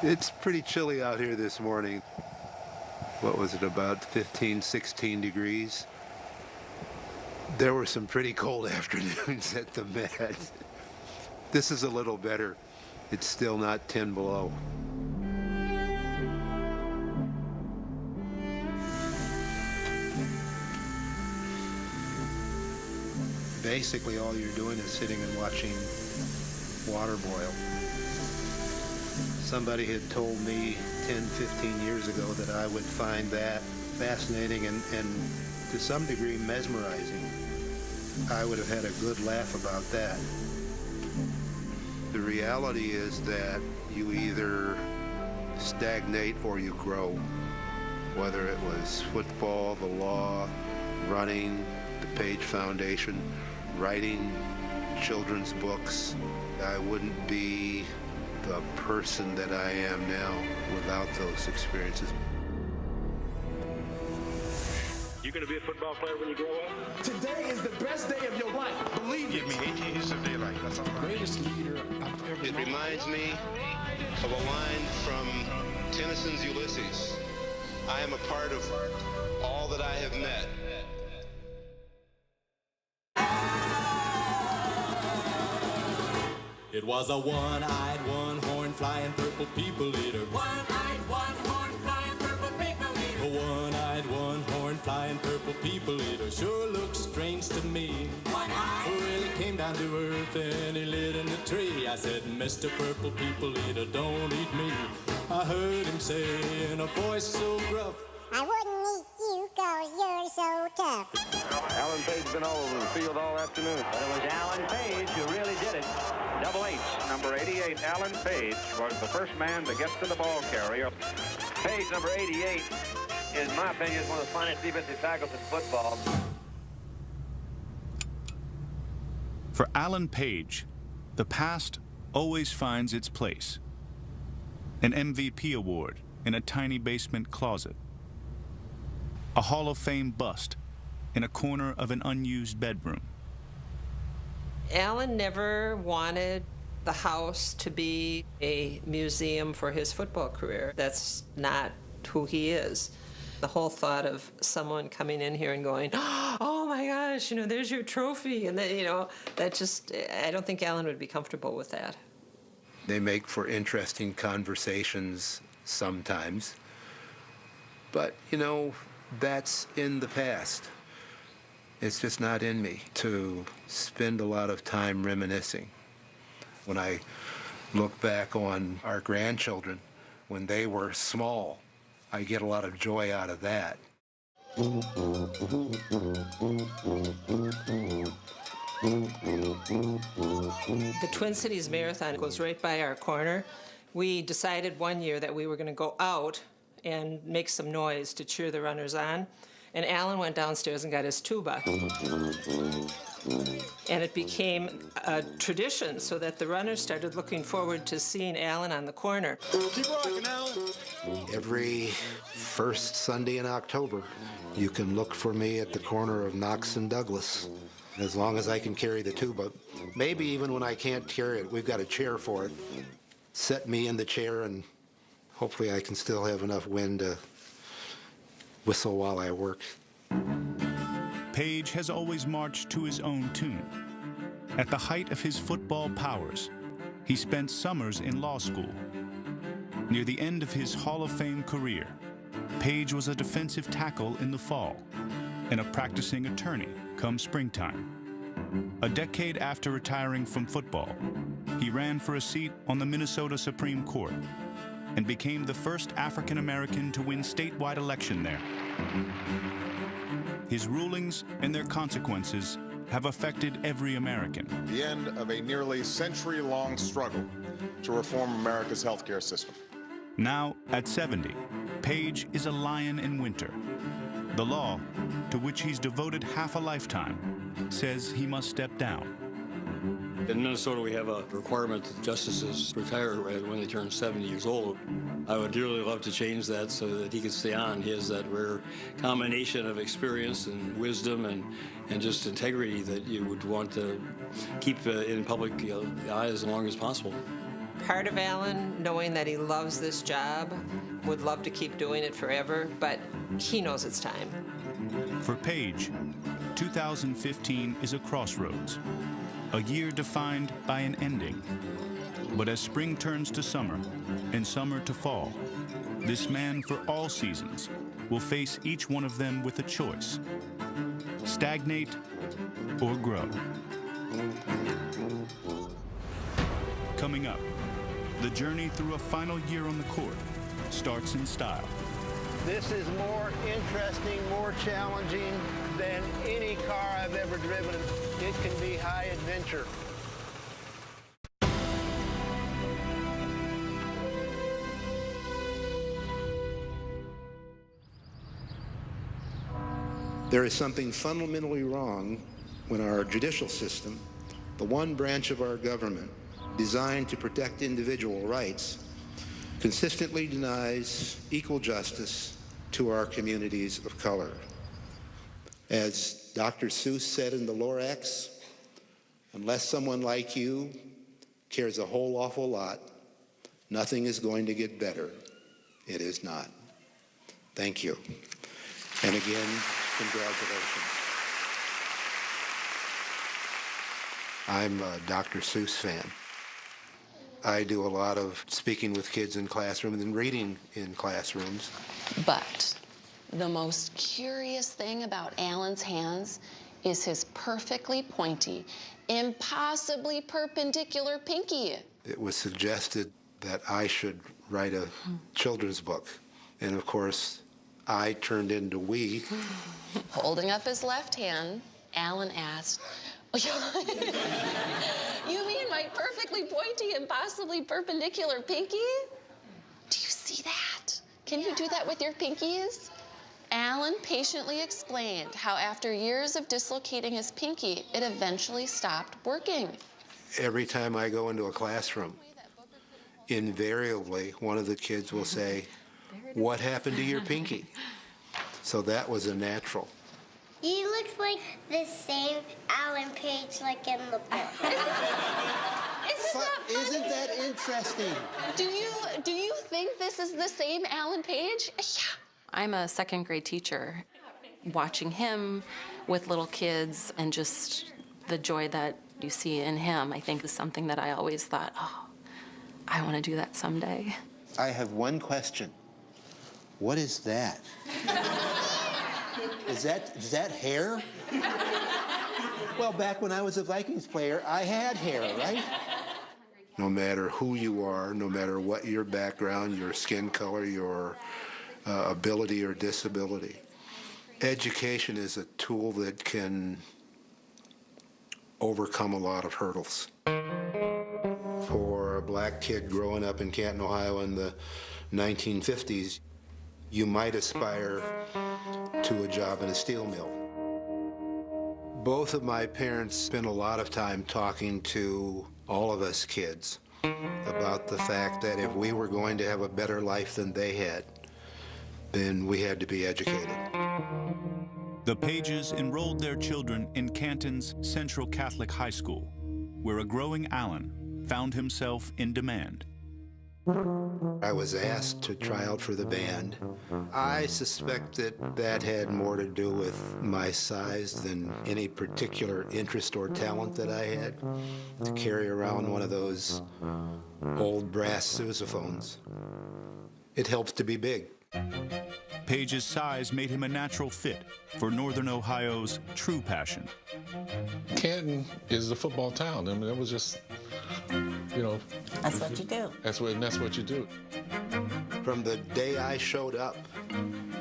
It's pretty chilly out here this morning. What was it, about 15, 16 degrees? There were some pretty cold afternoons at the Met. This is a little better. It's still not 10 below. Basically, all you're doing is sitting and watching water boil. Somebody had told me 10, 15 years ago that I would find that fascinating and to some degree mesmerizing. I would have had a good laugh about that. The reality is that you either stagnate or you grow. Whether it was football, the law, running, the Page Foundation, writing children's books, I wouldn't be the person that I am now without those experiences. You gonna be a football player when you grow up? Today is the best day of your life. Believe it. Give me 18 years of daylight. That's all right. Greatest leader I've ever It known. reminds me of a line from Tennyson's Ulysses. I am a part of all that I have met. It was a one-eyed, one-horned, flying purple people eater. One-eyed, one-horned, flying purple people eater. A one-eyed, one-horned, flying purple people eater sure looks strange to me. One-eyed. Well, he came down to earth and he lit in a tree. I said, Mr. Purple People Eater, don't eat me. I heard him say in a voice so gruff, I wouldn't eat you 'cause you're so tough. Alan Page's been all over the field all afternoon. But it was Alan Page who really did it. Double H. Number 88, Alan Page, was the first man to get to the ball carrier. Page, number 88, in my opinion, is one of the finest defensive tackles in football. For Alan Page, the past always finds its place. An MVP award in a tiny basement closet. A Hall of Fame bust in a corner of an unused bedroom. Alan never wanted the house to be a museum for his football career. That's not who he is. The whole thought of someone coming in here and going, oh my gosh, there's your trophy. And then, that just, I don't think Alan would be comfortable with that. They make for interesting conversations sometimes. But, that's in the past. It's just not in me to spend a lot of time reminiscing. When I look back on our grandchildren, when they were small, I get a lot of joy out of that. The Twin Cities Marathon goes right by our corner. We decided one year that we were going to go out and make some noise to cheer the runners on. And Alan went downstairs and got his tuba. And it became a tradition so that the runners started looking forward to seeing Alan on the corner. Keep rocking, Alan. Every first Sunday in October, you can look for me at the corner of Knox and Douglas. As long as I can carry the tuba, maybe even when I can't carry it, we've got a chair for it. Set me in the chair and hopefully I can still have enough wind to whistle while I work. Page has always marched to his own tune. At the height of his football powers, he spent summers in law school. Near the end of his Hall of Fame career, Page was a defensive tackle in the fall and a practicing attorney come springtime. A decade after retiring from football, he ran for a seat on the Minnesota Supreme Court and became the first African American to win statewide election there. His rulings and their consequences have affected every American. The end of a nearly century-long struggle to reform America's healthcare system. Now, at 70, Page is a lion in winter. The law, to which he's devoted half a lifetime, says he must step down. In Minnesota, we have a requirement that justices retire when they turn 70 years old. I would dearly love to change that so that he could stay on. He has that rare combination of experience and wisdom and just integrity that you would want to keep in public eye as long as possible. part of Alan, knowing that he loves this job, would love to keep doing it forever, but he knows it's time. For Paige, 2015 is a crossroads, a year defined by an ending. But as spring turns to summer and summer to fall, this man for all seasons will face each one of them with a choice: stagnate or grow. Coming up, the journey through a final year on the court starts in style. This is more interesting, more challenging than any car I've ever driven. It can be high adventure. There is something fundamentally wrong when our judicial system, the one branch of our government designed to protect individual rights, consistently denies equal justice to our communities of color. As Dr. Seuss said in the Lorax, unless someone like you cares a whole awful lot, nothing is going to get better. It is not. Thank you. And again, congratulations. I'm a Dr. Seuss fan. I do a lot of speaking with kids in classrooms and reading in classrooms. But the most curious thing about Alan's hands is his perfectly pointy, impossibly perpendicular pinky. It was suggested that I should write a children's book. And of course, I turned into we. Holding up his left hand, Alan asked, "You mean my perfectly pointy, impossibly perpendicular pinky? Do you see that? Can you do that with your pinkies?" Alan patiently explained how after years of dislocating his pinky, it eventually stopped working. Every time I go into a classroom, invariably one of the kids will say, "What happened to your pinky?" So that was a natural. He looks like the same Alan Page like in the book. Isn't that interesting? Do you think this is the same Alan Page? Yeah. I'm a second grade teacher. Watching him with little kids and just the joy that you see in him, I think is something that I always thought, oh, I want to do that someday. I have one question. What is that? Is that hair? Well, back when I was a Vikings player, I had hair, right? No matter who you are, no matter what your background, your skin color, your ability or disability, education is a tool that can overcome a lot of hurdles. For a black kid growing up in Canton, Ohio in the 1950s, you might aspire to a job in a steel mill. Both of my parents spent a lot of time talking to all of us kids about the fact that if we were going to have a better life than they had, then we had to be educated. The Pages enrolled their children in Canton's Central Catholic High School, where a growing Alan found himself in demand. I was asked to try out for the band. I suspect that had more to do with my size than any particular interest or talent that I had to carry around one of those old brass sousaphones. It helps to be big. Page's size made him a natural fit for Northern Ohio's true passion. Canton is a football town. I mean, it was just, you know. That's what you do. That's what you do. From the day I showed up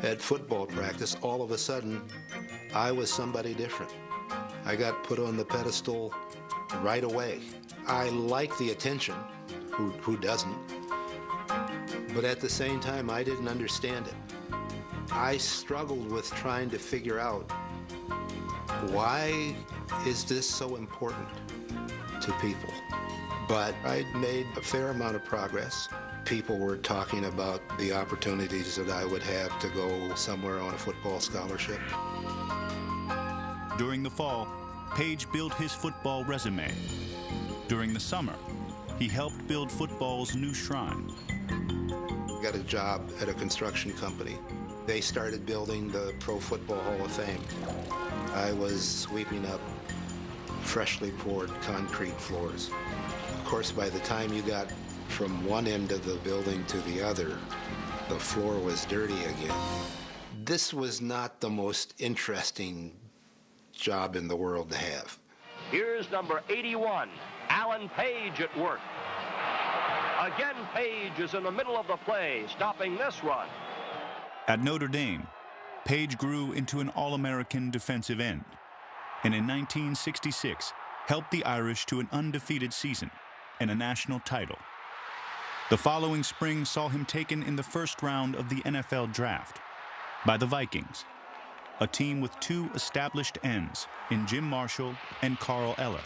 at football practice, all of a sudden, I was somebody different. I got put on the pedestal right away. I like the attention. Who doesn't? But at the same time, I didn't understand it. I struggled with trying to figure out, why is this so important to people? But I'd made a fair amount of progress. People were talking about the opportunities that I would have to go somewhere on a football scholarship. During the fall, Page built his football resume. During the summer, he helped build football's new shrine. Got a job at a construction company. They started building the Pro Football Hall of Fame. I was sweeping up freshly poured concrete floors. Of course, by the time you got from one end of the building to the other, the floor was dirty again. This was not the most interesting job in the world to have. Here's number 81, Alan Page at work. Again, Page is in the middle of the play, stopping this run. At Notre Dame, Page grew into an All-American defensive end, and in 1966 helped the Irish to an undefeated season and a national title. The following spring saw him taken in the first round of the NFL draft by the Vikings, a team with two established ends in Jim Marshall and Carl Eller.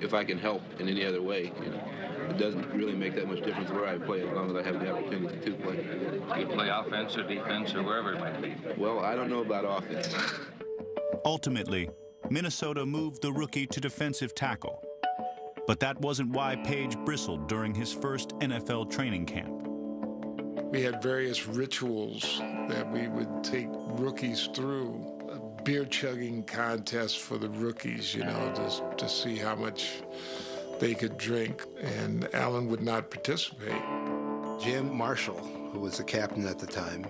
If I can help in any other way, it doesn't really make that much difference where I play as long as I have the opportunity to play. You play offense or defense or wherever it might be? Well, I don't know about offense. Ultimately, Minnesota moved the rookie to defensive tackle. But that wasn't why Page bristled during his first NFL training camp. We had various rituals that we would take rookies through. A beer chugging contest for the rookies, to see how much they could drink, and Alan would not participate. Jim Marshall, who was the captain at the time,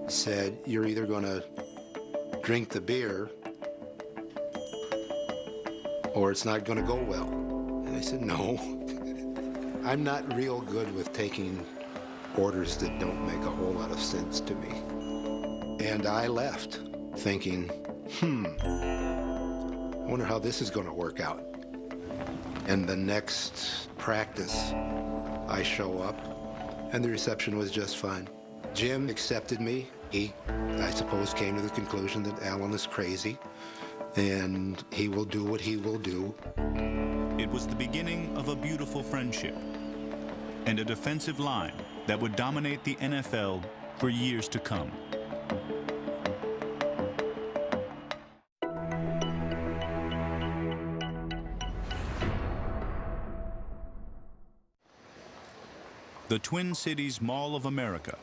said, "You're either going to drink the beer or it's not going to go well." And I said, "No, I'm not real good with taking orders that don't make a whole lot of sense to me." And I left thinking, I wonder how this is going to work out. And the next practice, I show up, and the reception was just fine. Jim accepted me. He, I suppose, came to the conclusion that Alan is crazy, and he will do what he will do. It was the beginning of a beautiful friendship and a defensive line that would dominate the NFL for years to come. The Twin Cities Mall of America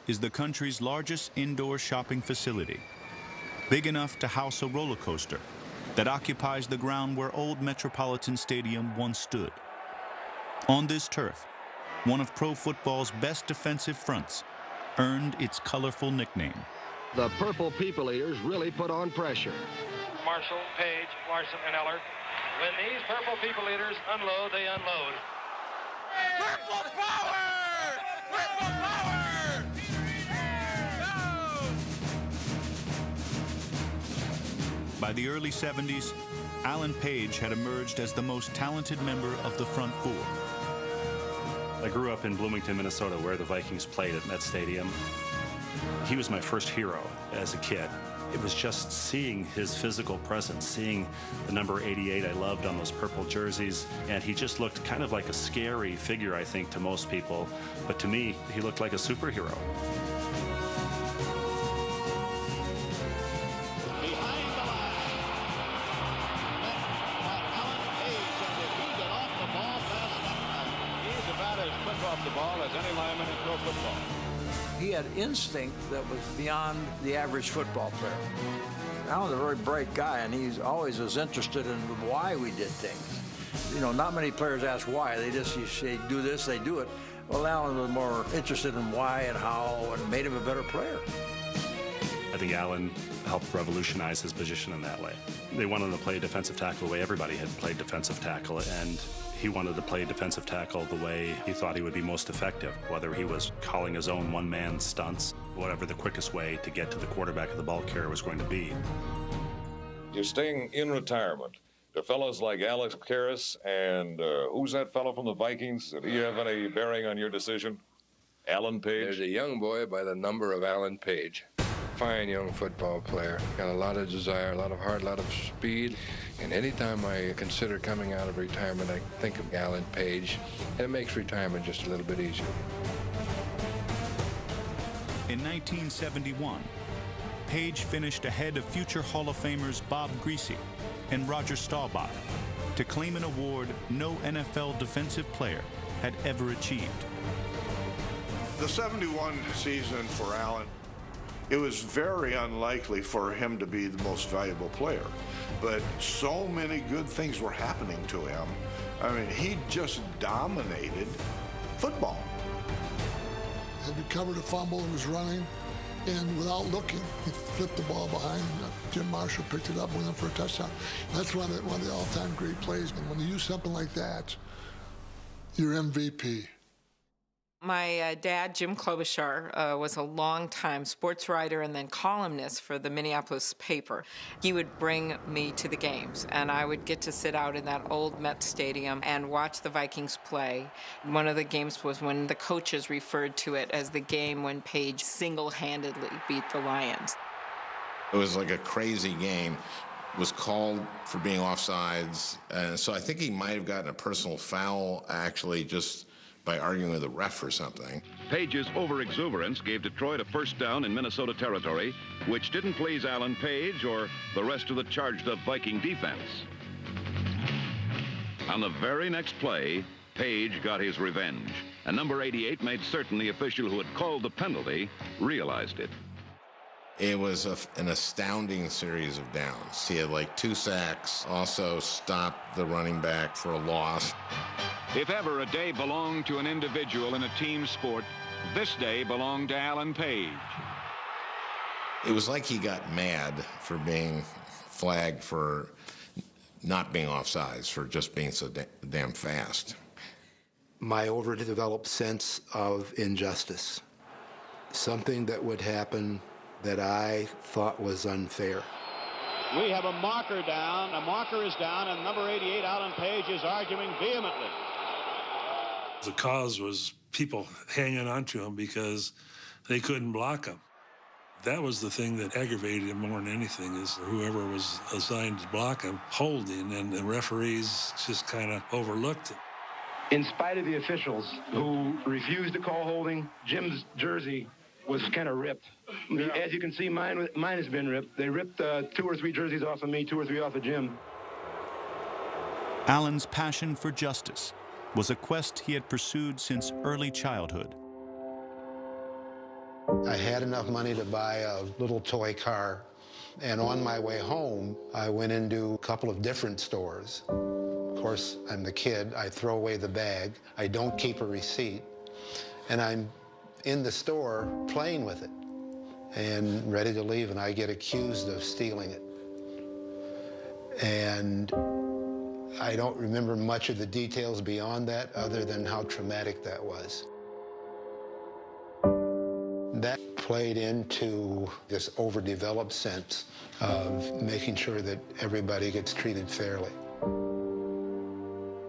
is the country's largest indoor shopping facility, big enough to house a roller coaster that occupies the ground where old Metropolitan Stadium once stood. On this turf, one of pro football's best defensive fronts earned its colorful nickname. The Purple People Eaters really put on pressure. Marshall, Page, Larson, and Eller. When these Purple People Eaters unload, they unload. Purple power! Purple power! By the early 70s, Alan Page had emerged as the most talented member of the front four. I grew up in Bloomington, Minnesota, where the Vikings played at Met Stadium. He was my first hero as a kid. It was just seeing his physical presence, seeing the number 88 I loved on those purple jerseys, and he just looked kind of like a scary figure, I think, to most people. But to me, he looked like a superhero. He had instinct that was beyond the average football player. Alan's a very bright guy, and he's always was interested in why we did things. Not many players ask why. They just say, do this, they do it. Well, Alan was more interested in why and how, and made him a better player. I think Alan helped revolutionize his position in that way. They wanted him to play defensive tackle the way everybody had played defensive tackle, and he wanted to play defensive tackle the way he thought he would be most effective, whether he was calling his own one-man stunts, whatever the quickest way to get to the quarterback of the ball carrier was going to be. You're staying in retirement. The fellows like Alex Karras and who's that fellow from the Vikings? Do you have any bearing on your decision? Alan Page? There's a young boy by the number of Alan Page. Fine young football player. Got a lot of desire, a lot of heart, a lot of speed. And anytime I consider coming out of retirement, I think of Alan Page. And it makes retirement just a little bit easier. In 1971, Page finished ahead of future Hall of Famers Bob Griese and Roger Staubach to claim an award no NFL defensive player had ever achieved. The 71 season for Allen, it was very unlikely for him to be the most valuable player, but so many good things were happening to him. I mean, he just dominated football. Had recovered a fumble and was running, and without looking, he flipped the ball behind. Jim Marshall picked it up, went in for a touchdown. That's one of the all-time great plays. And when you use something like that, you're MVP. My dad, Jim Klobuchar, was a longtime sports writer and then columnist for the Minneapolis paper. He would bring me to the games, and I would get to sit out in that old Met Stadium and watch the Vikings play. One of the games was when the coaches referred to it as the game when Page single-handedly beat the Lions. It was like a crazy game. Was called for being offsides, so I think he might have gotten a personal foul, actually, just by arguing with the ref or something. Page's overexuberance gave Detroit a first down in Minnesota territory, which didn't please Alan Page or the rest of the charged-up Viking defense. On the very next play, Page got his revenge, and number 88 made certain the official who had called the penalty realized it. It was an astounding series of downs. He had like 2 sacks, also stopped the running back for a loss. If ever a day belonged to an individual in a team sport, this day belonged to Alan Page. It was like he got mad for being flagged for not being offsides, for just being so damn fast. My overdeveloped sense of injustice, something that would happen that I thought was unfair. We have a marker down. A marker is down, and number 88, Alan Page, is arguing vehemently. The cause was people hanging on to him because they couldn't block him. That was the thing that aggravated him more than anything, is whoever was assigned to block him holding, and the referees just kind of overlooked it. In spite of the officials who refused to call holding, Jim's jersey was kind of ripped. As you can see, mine has been ripped. They ripped 2 or 3 jerseys off of me, 2 or 3 off of Jim. Allen's passion for justice was a quest he had pursued since early childhood. I had enough money to buy a little toy car, and on my way home, I went into a couple of different stores. Of course, I'm the kid. I throw away the bag. I don't keep a receipt, and I'm in the store playing with it and ready to leave, and I get accused of stealing it. And I don't remember much of the details beyond that, other than how traumatic that was. That played into this overdeveloped sense of making sure that everybody gets treated fairly.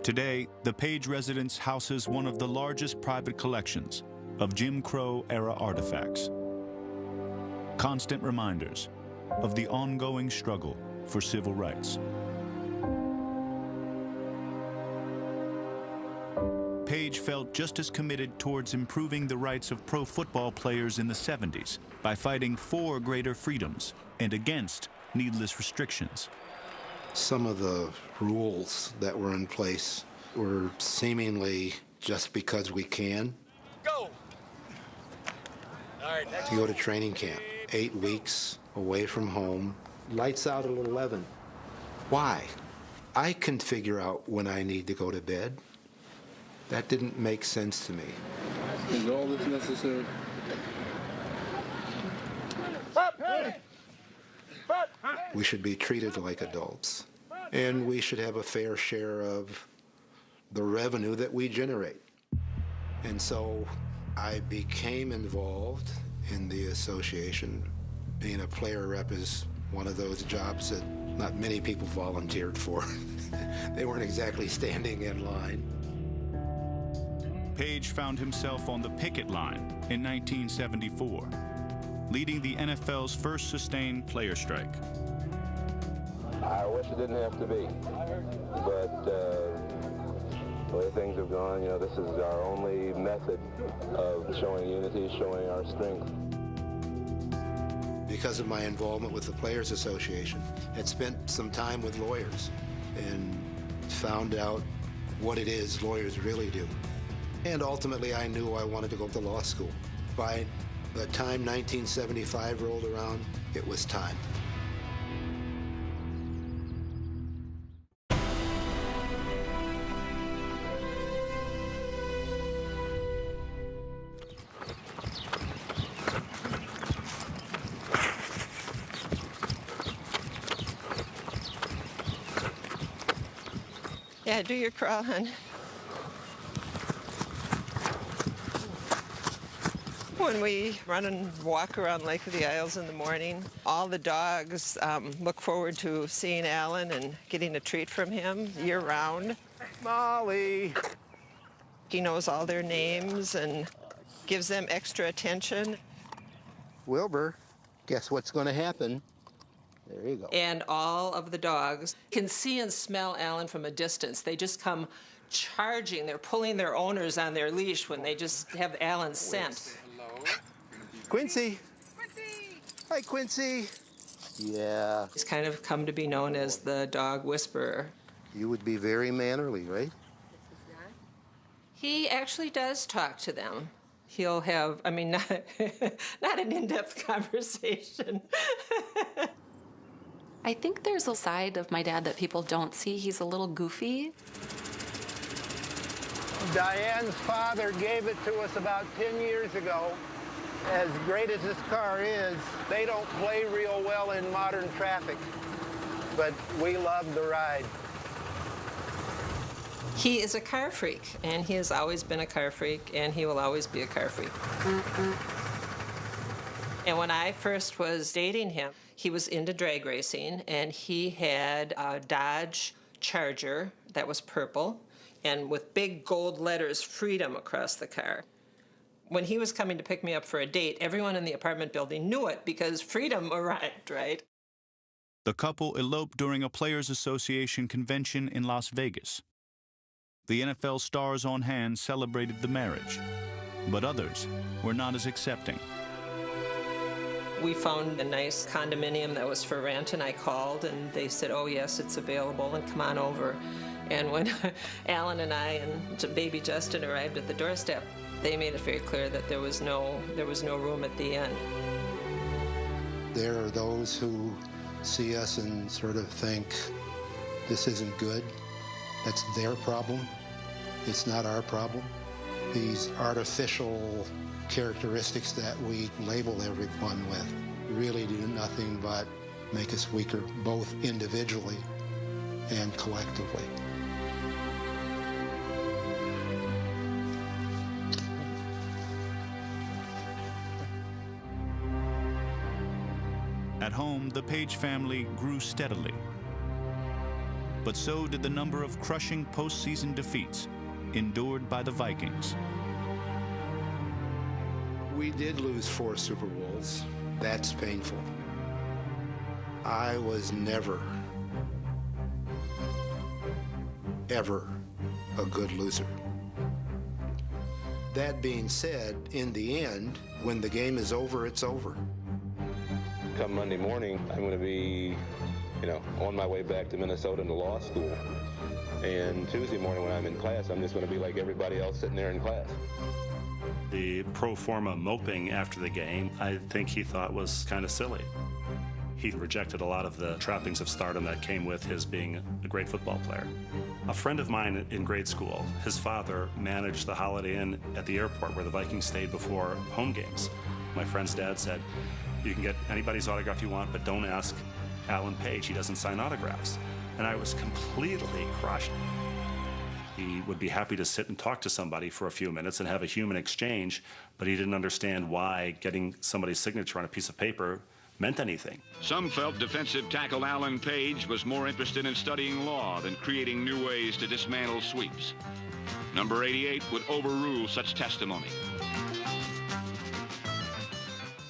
Today, the Page residence houses one of the largest private collections of Jim Crow-era artifacts. Constant reminders of the ongoing struggle for civil rights. Page felt just as committed towards improving the rights of pro football players in the 70s by fighting for greater freedoms and against needless restrictions. Some of the rules that were in place were seemingly just because we can. Go! All right, next. To go to training camp, 8 weeks away from home, lights out at 11. Why? I can figure out when I need to go to bed. That didn't make sense to me. Is all this necessary? We should be treated like adults, and we should have a fair share of the revenue that we generate. And so I became involved in the association. Being a player rep is one of those jobs that not many people volunteered for. They weren't exactly standing in line. Page found himself on the picket line in 1974, leading the NFL's first sustained player strike. I wish it didn't have to be, but the way things have gone, this is our only method of showing unity, showing our strength. Because of my involvement with the Players Association, had spent some time with lawyers and found out what it is lawyers really do. And ultimately, I knew I wanted to go to law school. By the time 1975 rolled around, it was time. Yeah, do your crawl, hon. When we run and walk around Lake of the Isles in the morning, all the dogs look forward to seeing Alan and getting a treat from him year-round. Molly! He knows all their names and gives them extra attention. Wilbur, guess what's going to happen? There you go. And all of the dogs can see and smell Alan from a distance. They just come charging. They're pulling their owners on their leash when they just have Alan's scent. Quincy! Hi, Quincy! Yeah. He's kind of come to be known as the dog whisperer. You would be very mannerly, right? He actually does talk to them. He'll have, I mean, not an in-depth conversation. I think there's a side of my dad that people don't see. He's a little goofy. Diane's father gave it to us about 10 years ago. As great as this car is, they don't play real well in modern traffic. But we love the ride. He is a car freak, and he has always been a car freak, and he will always be a car freak. And when I first was dating him, he was into drag racing, and he had a Dodge Charger that was purple, and with big gold letters, Freedom, across the car. When he was coming to pick me up for a date, everyone in the apartment building knew it because Freedom arrived, right? The couple eloped during a Players Association convention in Las Vegas. The NFL stars on hand celebrated the marriage, but others were not as accepting. We found a nice condominium that was for rent, and I called, and they said, oh, yes, it's available, and come on over. And when Alan and I and baby Justin arrived at the doorstep, they made it very clear that there was no room at the inn. There are those who see us and sort of think, this isn't good. That's their problem. It's not our problem. These artificial characteristics that we label everyone with really do nothing but make us weaker, both individually and collectively. At home, the Page family grew steadily. But so did the number of crushing postseason defeats endured by the Vikings. We did lose 4 Super Bowls. That's painful. I was never, ever a good loser. That being said, in the end, when the game is over, it's over. Come Monday morning, I'm going to be, on my way back to Minnesota to law school. And Tuesday morning when I'm in class, I'm just going to be like everybody else sitting there in class. The pro forma moping after the game, I think he thought was kind of silly. He rejected a lot of the trappings of stardom that came with his being a great football player. A friend of mine in grade school, his father managed the Holiday Inn at the airport where the Vikings stayed before home games. My friend's dad said, you can get anybody's autograph you want, but don't ask Alan Page. He doesn't sign autographs. And I was completely crushed. He would be happy to sit and talk to somebody for a few minutes and have a human exchange, but he didn't understand why getting somebody's signature on a piece of paper meant anything. Some felt defensive tackle Alan Page was more interested in studying law than creating new ways to dismantle sweeps. Number 88 would overrule such testimony.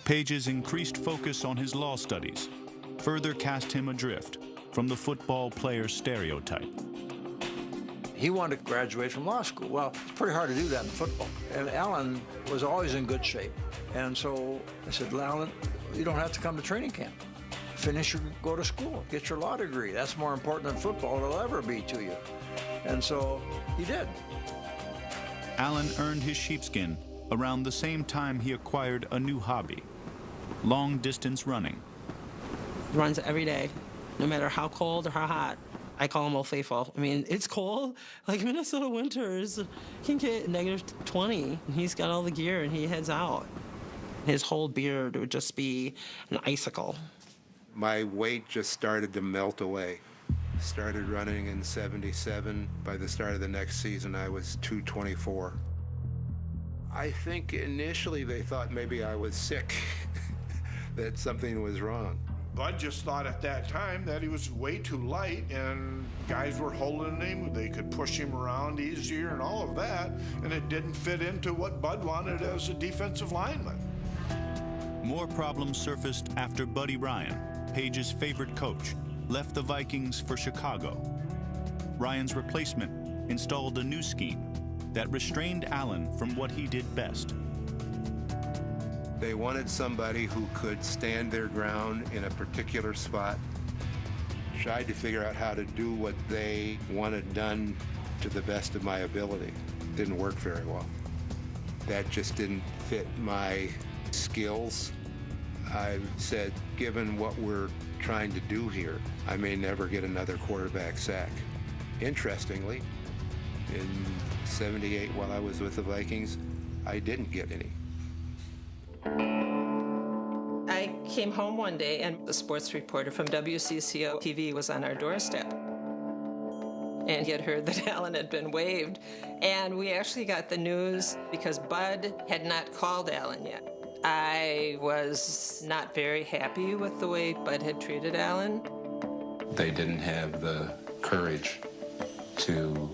Page's increased focus on his law studies further cast him adrift from the football player stereotype. He wanted to graduate from law school. Well, it's pretty hard to do that in football. And Alan was always in good shape. And so I said, Alan, you don't have to come to training camp. go to school, get your law degree. That's more important than football it'll ever be to you. And so he did. Allen earned his sheepskin around the same time he acquired a new hobby, long-distance running. Runs every day, no matter how cold or how hot. I call him Old Faithful. I mean, it's cold. Like Minnesota winters can get negative 20. And he's got all the gear and he heads out. His whole beard would just be an icicle. My weight just started to melt away. Started running in 77. By the start of the next season, I was 224. I think initially they thought maybe I was sick, that something was wrong. Bud just thought at that time that he was way too light and guys were holding him, they could push him around easier and all of that, and it didn't fit into what Bud wanted as a defensive lineman. More problems surfaced after Buddy Ryan, Page's favorite coach, left the Vikings for Chicago. Ryan's replacement installed a new scheme that restrained Allen from what he did best. They wanted somebody who could stand their ground in a particular spot, tried to figure out how to do what they wanted done to the best of my ability. Didn't work very well. That just didn't fit my skills. I said, given what we're trying to do here, I may never get another quarterback sack. Interestingly, in 78, while I was with the Vikings, I didn't get any. I came home one day and the sports reporter from WCCO TV was on our doorstep. And he had heard that Allen had been waived. And we actually got the news because Bud had not called Allen yet. I was not very happy with the way Bud had treated Allen. They didn't have the courage to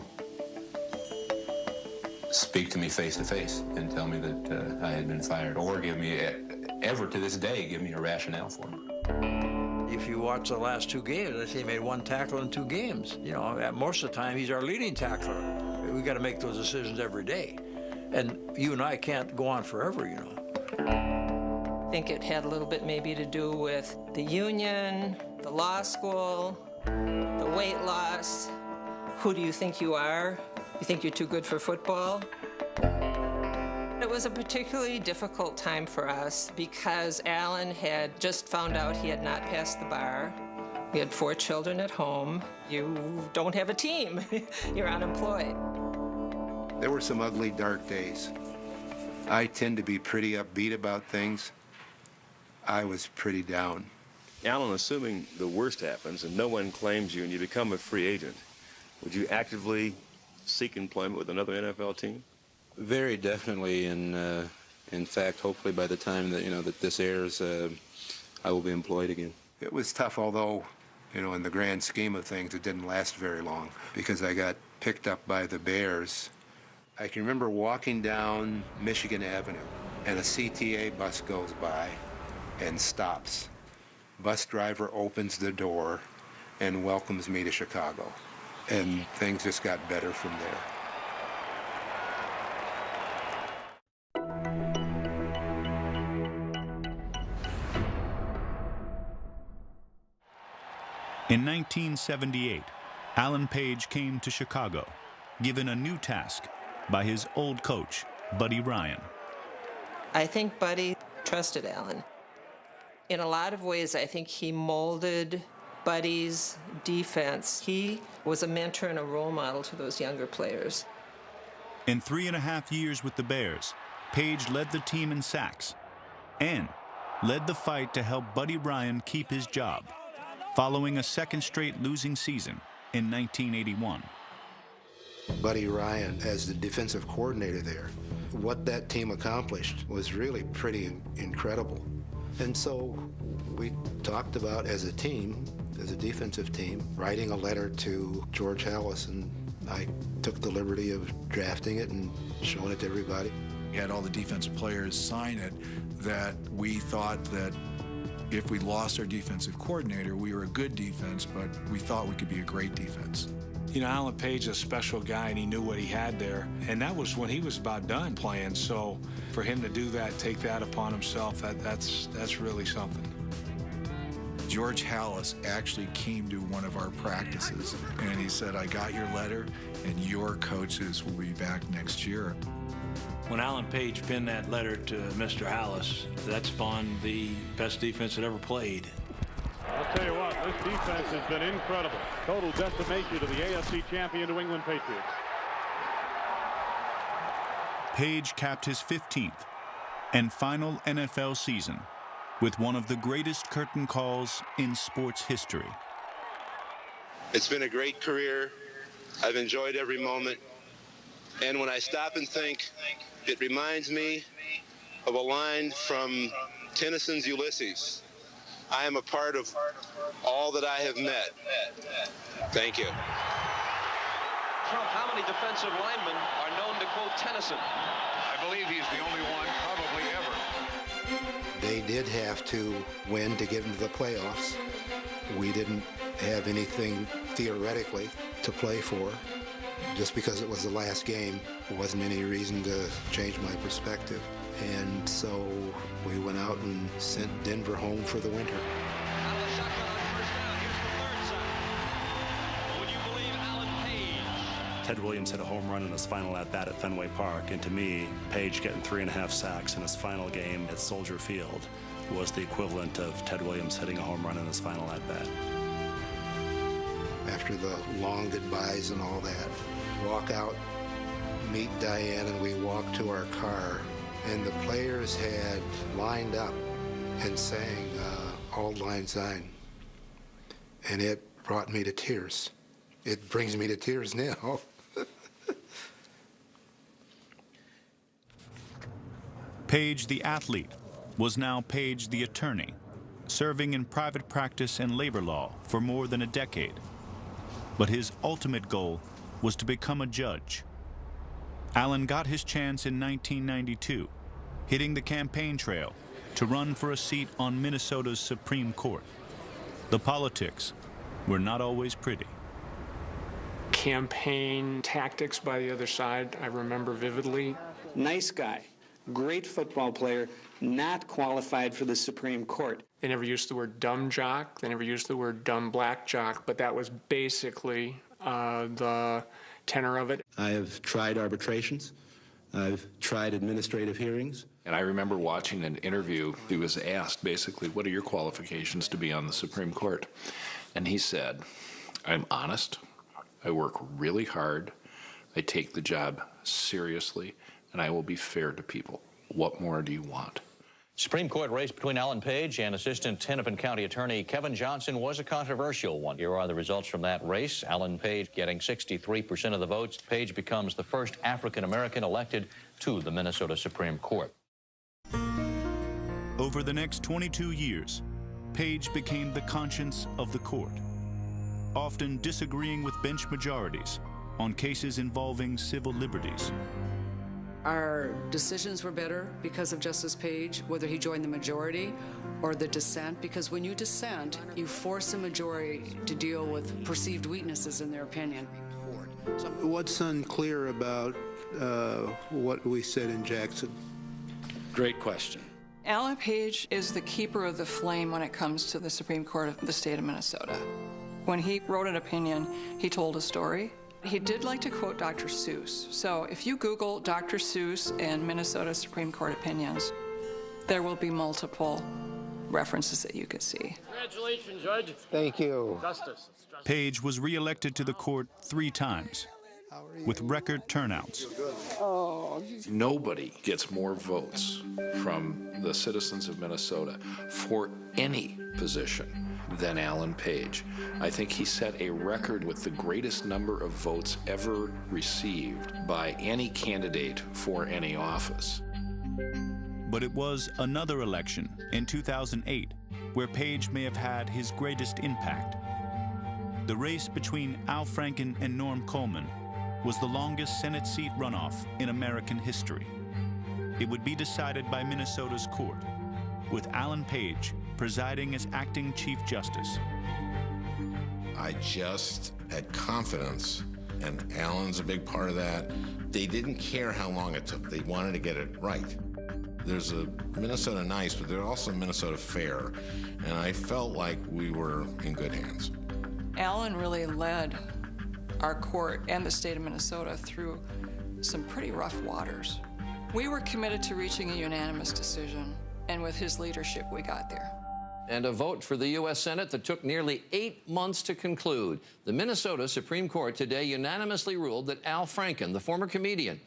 speak to me face to face and tell me that I had been fired, or give me, ever to this day, give me a rationale for it. If you watch the last two games, I say he made one tackle in 2 games. You know, most of the time he's our leading tackler. We got to make those decisions every day. And you and I can't go on forever, you know. I think it had a little bit maybe to do with the union, the law school, the weight loss. Who do you think you are? You think you're too good for football? It was a particularly difficult time for us because Allen had just found out he had not passed the bar. We had 4 children at home. You don't have a team. You're unemployed. There were some ugly, dark days. I tend to be pretty upbeat about things. I was pretty down. Allen, assuming the worst happens and no one claims you and you become a free agent, would you actively seek employment with another NFL team? Very definitely, and in fact, hopefully by the time that that this airs, I will be employed again. It was tough, although, in the grand scheme of things, it didn't last very long because I got picked up by the Bears. I can remember walking down Michigan Avenue, and a CTA bus goes by and stops. Bus driver opens the door and welcomes me to Chicago, and things just got better from there. In 1978, Allen Page came to Chicago, given a new task by his old coach, Buddy Ryan. I think Buddy trusted Allen. In a lot of ways, I think he molded Buddy's defense. He was a mentor and a role model to those younger players. In 3.5 years with the Bears, Page led the team in sacks and led the fight to help Buddy Ryan keep his job, following a second straight losing season in 1981. Buddy Ryan, as the defensive coordinator there, what that team accomplished was really pretty incredible. And so we talked about, as a team, as a defensive team, writing a letter to George Halas, and I took the liberty of drafting it and showing it to everybody. We had all the defensive players sign it, that we thought that if we lost our defensive coordinator, we were a good defense, but we thought we could be a great defense. Allen Page is a special guy, and he knew what he had there. And that was when he was about done playing. So for him to do that, take that upon himself, that's really something. George Halas actually came to one of our practices, and he said, I got your letter, and your coaches will be back next year. When Alan Page penned that letter to Mr. Halas, that spawned the best defense that ever played. I'll tell you what, this defense has been incredible. Total decimation to the AFC champion New England Patriots. Page capped his 15th and final NFL season with one of the greatest curtain calls in sports history. It's been a great career. I've enjoyed every moment. And when I stop and think, it reminds me of a line from Tennyson's Ulysses. I am a part of all that I have met. Thank you. Trump, how many defensive linemen are known to quote Tennyson? I believe he's the only one probably ever. They did have to win to get into the playoffs. We didn't have anything theoretically to play for. Just because it was the last game, there wasn't any reason to change my perspective. And so we went out and sent Denver home for the winter. Ted Williams hit a home run in his final at-bat at Fenway Park, and to me, Page getting 3.5 sacks in his final game at Soldier Field was the equivalent of Ted Williams hitting a home run in his final at-bat. After the long goodbyes and all that, walk out, meet Diane, and we walk to our car, and the players had lined up and sang Auld Lang Syne, and it brought me to tears. It brings me to tears now. Page the athlete was now Page the attorney, serving in private practice and labor law for more than a decade. But his ultimate goal was to become a judge. Alan got his chance in 1992, hitting the campaign trail to run for a seat on Minnesota's Supreme Court. The politics were not always pretty. Campaign tactics by the other side, I remember vividly. Nice guy, great football player, not qualified for the Supreme Court. They never used the word dumb jock, they never used the word dumb black jock, but that was basically the tenor of it. I have tried arbitrations. I've tried administrative hearings. And I remember watching an interview. He was asked basically, what are your qualifications to be on the Supreme Court? And he said, I'm honest, I work really hard, I take the job seriously, and I will be fair to people. What more do you want? Supreme Court race between Alan Page and Assistant Hennepin County Attorney Kevin Johnson was a controversial one. Here are the results from that race. Alan Page getting 63% of the votes. Page becomes the first African-American elected to the Minnesota Supreme Court. Over the next 22 years, Page became the conscience of the court, often disagreeing with bench majorities on cases involving civil liberties. Our decisions were better because of Justice Page, whether he joined the majority or the dissent, because when you dissent, you force a majority to deal with perceived weaknesses in their opinion. What's unclear about what we said in Jackson? Great question. Alan Page is the keeper of the flame when it comes to the Supreme Court of the state of Minnesota. When he wrote an opinion, he told a story. He did like to quote Dr. Seuss. So if you Google Dr. Seuss and Minnesota Supreme Court opinions, there will be multiple references that you could see. Congratulations, Judge. Thank you. Justice. Page was reelected to the court 3 times, with record turnouts. Nobody gets more votes from the citizens of Minnesota for any position than Alan Page. I think he set a record with the greatest number of votes ever received by any candidate for any office. But it was another election in 2008 where Page may have had his greatest impact. The race between Al Franken and Norm Coleman was the longest Senate seat runoff in American history. It would be decided by Minnesota's court, with Alan Page presiding as acting Chief Justice. I just had confidence, and Alan's a big part of that. They didn't care how long it took. They wanted to get it right. There's a Minnesota Nice, but there's also Minnesota Fair, and I felt like we were in good hands. Alan really led our court and the state of Minnesota through some pretty rough waters. We were committed to reaching a unanimous decision, and with his leadership, we got there. And a vote for the U.S. Senate that took nearly 8 months to conclude. The Minnesota Supreme Court today unanimously ruled that Al Franken, the former comedian,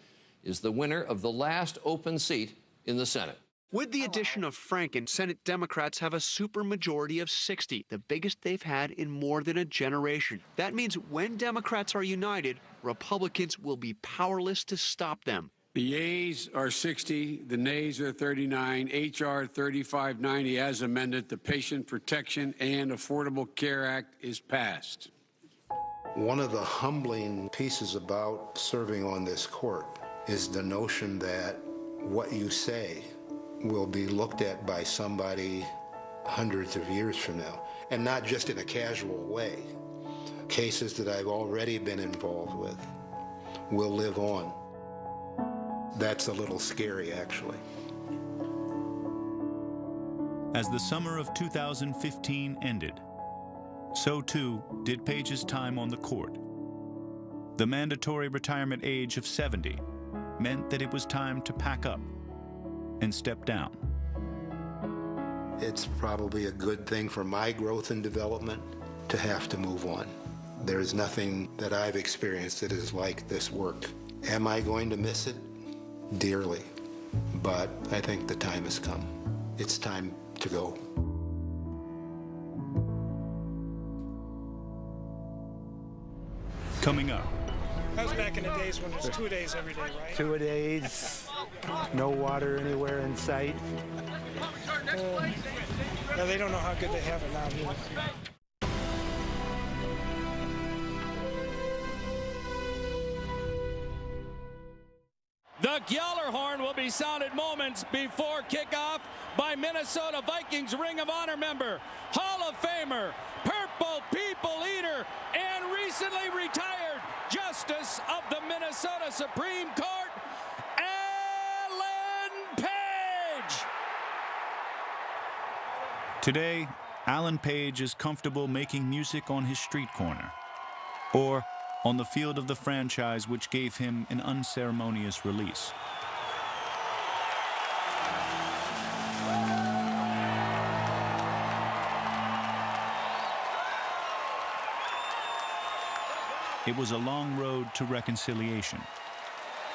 is the winner of the last open seat in the Senate. With the addition of Franken, Senate Democrats have a supermajority of 60, the biggest they've had in more than a generation. That means when Democrats are united, Republicans will be powerless to stop them. The yeas are 60, the nays are 39. H.R. 3590 as amended, the Patient Protection and Affordable Care Act is passed. One of the humbling pieces about serving on this court is the notion that what you say will be looked at by somebody hundreds of years from now, and not just in a casual way. Cases that I've already been involved with will live on. That's a little scary, actually. As the summer of 2015 ended, so too did Page's time on the court. The mandatory retirement age of 70 meant that it was time to pack up and step down. It's probably a good thing for my growth and development to have to move on. There's nothing that I've experienced that is like this work. Am I going to miss it? Dearly. But I think the time has come. It's time to go. Coming up. That was back in the days when it was 2 days every day, right? 2 days, no water anywhere in sight. Yeah, they don't know how good they have it now here. The Gjallarhorn will be sounded moments before kickoff by Minnesota Vikings Ring of Honor member, Hall of Famer, Purple People Eater, and recently retired Justice of the Minnesota Supreme Court, Alan Page. Today, Alan Page is comfortable making music on his street corner, or on the field of the franchise which gave him an unceremonious release. It was a long road to reconciliation,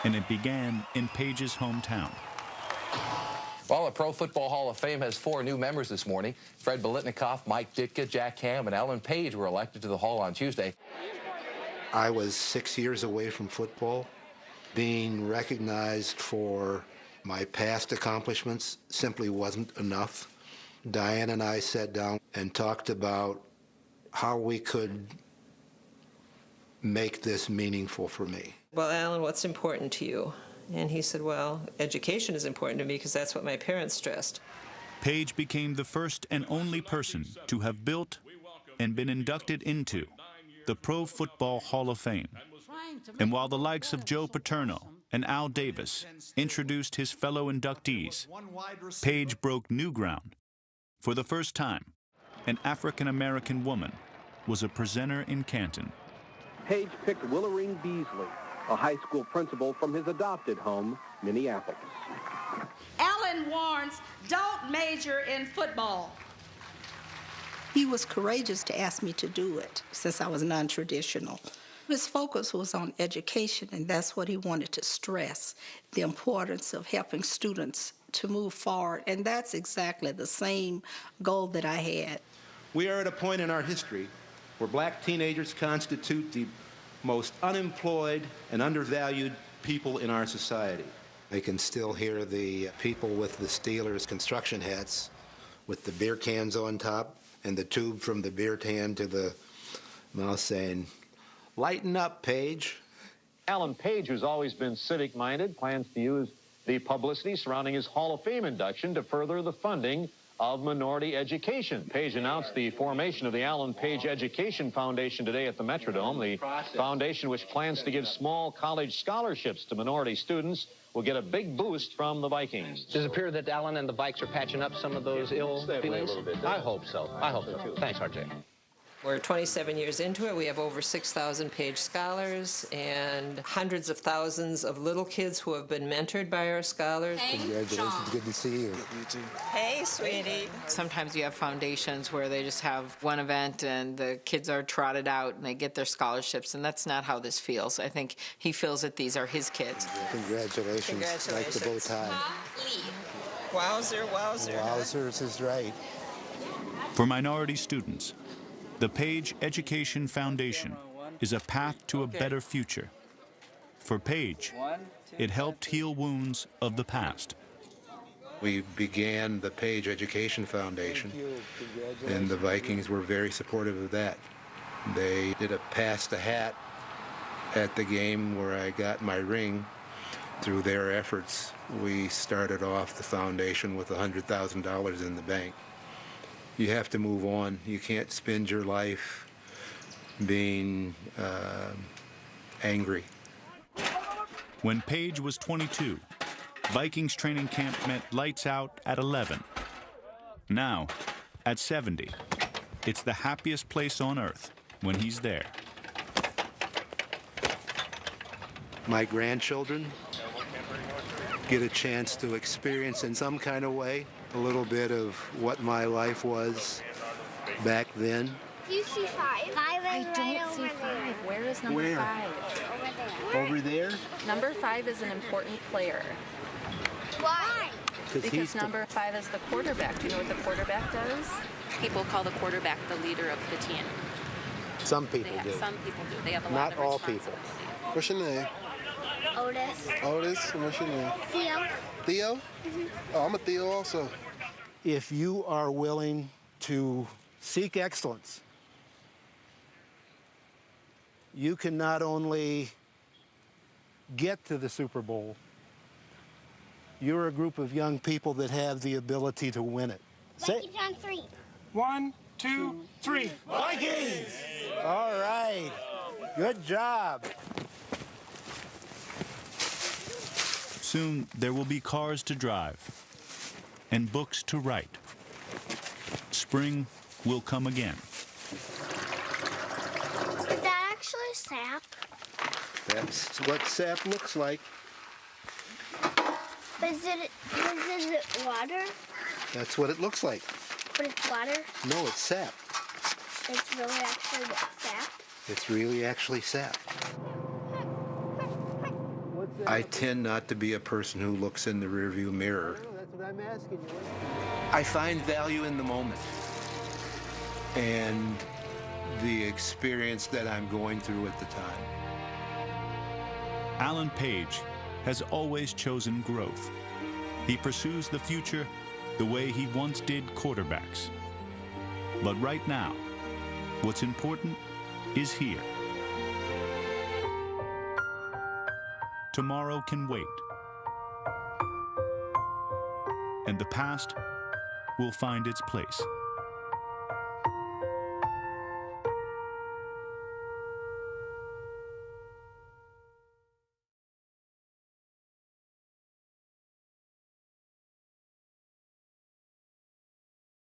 and it began in Page's hometown. Well, the Pro Football Hall of Fame has 4 new members this morning. Fred Biletnikoff, Mike Ditka, Jack Ham, and Alan Page were elected to the Hall on Tuesday. I was 6 years away from football. Being recognized for my past accomplishments simply wasn't enough. Diane and I sat down and talked about how we could make this meaningful for me. Well, Alan, what's important to you? And he said, well, education is important to me because that's what my parents stressed. Page became the first and only person to have built and been inducted into the Pro Football Hall of Fame. And while the likes of Joe Paterno and Al Davis introduced his fellow inductees, Page broke new ground. For the first time, an African-American woman was a presenter in Canton. Page picked Willering Beasley, a high school principal from his adopted home, Minneapolis. Alan warns, don't major in football. He was courageous to ask me to do it since I was non-traditional. His focus was on education, and that's what he wanted to stress, the importance of helping students to move forward, and that's exactly the same goal that I had. We are at a point in our history where black teenagers constitute the most unemployed and undervalued people in our society. I can still hear the people with the Steelers construction hats with the beer cans on top and the tube from the beer can to the mouth saying, "Lighten up, Page." Alan Page, who's always been civic-minded, plans to use the publicity surrounding his Hall of Fame induction to further the funding of minority education. Page announced the formation of the Alan Page Education Foundation today at the Metrodome. The foundation, which plans to give small college scholarships to minority students, will get a big boost from the Vikings. Does it appear that Allen and the Vikes are patching up some of those ill feelings? I hope so. I hope so too. Thanks, RJ. We're 27 years into it. We have over 6,000 Page scholars and hundreds of thousands of little kids who have been mentored by our scholars. Congratulations. Good to see you. You too. Hey, sweetie. Sometimes you have foundations where they just have one event and the kids are trotted out and they get their scholarships, and that's not how this feels. I think he feels that these are his kids. Congratulations. Like the bow tie. Wowzer, wowzer. Wowzers is right. For minority students, the Page Education Foundation is a path to a better future. For Page, it helped heal wounds of the past. We began the Page Education Foundation, and the Vikings were very supportive of that. They did a pass the hat at the game where I got my ring. Through their efforts, we started off the foundation with $100,000 in the bank. You have to move on. You can't spend your life being angry. When Page was 22, Vikings training camp meant lights out at 11. Now, at 70, it's the happiest place on earth when he's there. My grandchildren get a chance to experience in some kind of way a little bit of what my life was back then. Do you see 5? I don't see 5. Where is number 5? Over there? Number 5 is an important player. Why? Because number 5 is the quarterback. Do you know what the quarterback does? People call the quarterback the leader of the team. Some people do. Some people do. They have a lot Not of all people. What's your name? Otis. Otis? And what's your name? Theo. Theo? Oh, I'm a Theo also. If you are willing to seek excellence, you can not only get to the Super Bowl, you're a group of young people that have the ability to win it. Say John 3. 1, 2, 3. Vikings! All right. Good job. Soon, there will be cars to drive and books to write. Spring will come again. Is that actually sap? That's what sap looks like. Is it water? That's what it looks like. But it's water? No, it's sap. It's really actually sap? It's really actually sap. I tend not to be a person who looks in the rearview mirror. That's what I'm asking you. I find value in the moment and the experience that I'm going through at the time. Alan Page has always chosen growth. He pursues the future the way he once did quarterbacks. But right now, what's important is here. Tomorrow can wait. And the past will find its place.